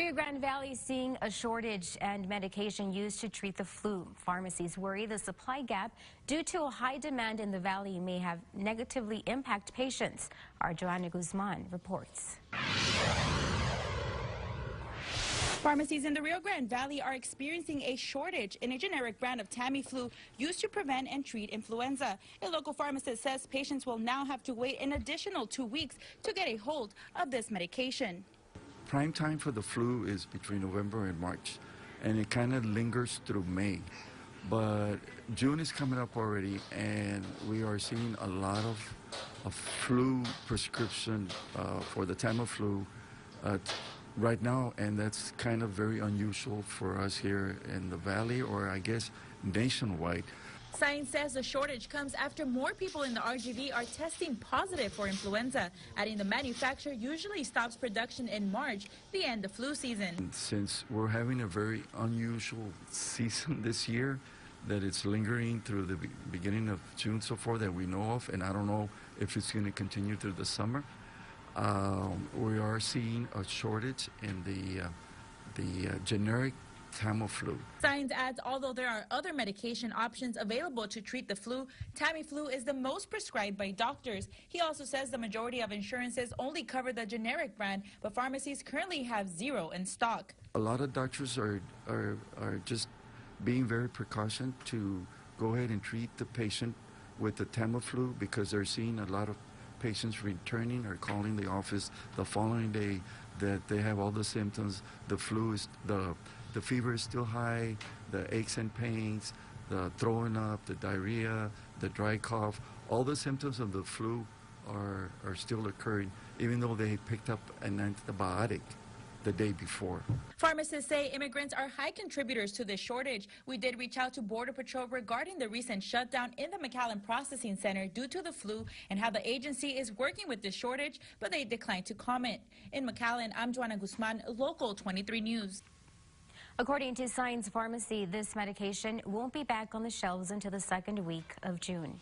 Rio Grande Valley is seeing a shortage and medication used to treat the flu. Pharmacies worry the supply gap due to a high demand in the valley may have negatively impact patients. Our Joanna Guzman reports. Pharmacies in the Rio Grande Valley are experiencing a shortage in a generic brand of Tamiflu used to prevent and treat influenza. A local pharmacist says patients will now have to wait an additional 2 weeks to get a hold of this medication. Prime time for the flu is between November and March, and it kind of lingers through May. But June is coming up already, and we are seeing a lot of flu prescription for the Tamiflu right now, and that's kind of very unusual for us here in the valley, or I guess nationwide. Science says the shortage comes after more people in the RGV are testing positive for influenza, adding the manufacturer usually stops production in March, the end of flu season. Since we're having a very unusual season this year, that it's lingering through the beginning of June so far that we know of, and I don't know if it's going to continue through the summer, we are seeing a shortage in the generic Tamiflu. Science adds, although there are other medication options available to treat the flu, Tamiflu is the most prescribed by doctors. He also says the majority of insurances only cover the generic brand, but pharmacies currently have zero in stock. A lot of doctors are just being very precautious to go ahead and treat the patient with the Tamiflu because they're seeing a lot of patients returning or calling the office the following day that they have all the symptoms. The flu is the fever is still high, the aches and pains, the throwing up, the diarrhea, the dry cough. All the symptoms of the flu are still occurring, even though they picked up an antibiotic the day before. Pharmacists say immigrants are high contributors to this shortage. We did reach out to Border Patrol regarding the recent shutdown in the McAllen Processing Center due to the flu and how the agency is working with this shortage, but they declined to comment. In McAllen, I'm Joanna Guzman, Local 23 News. According to Science Pharmacy, this medication won't be back on the shelves until the second week of June.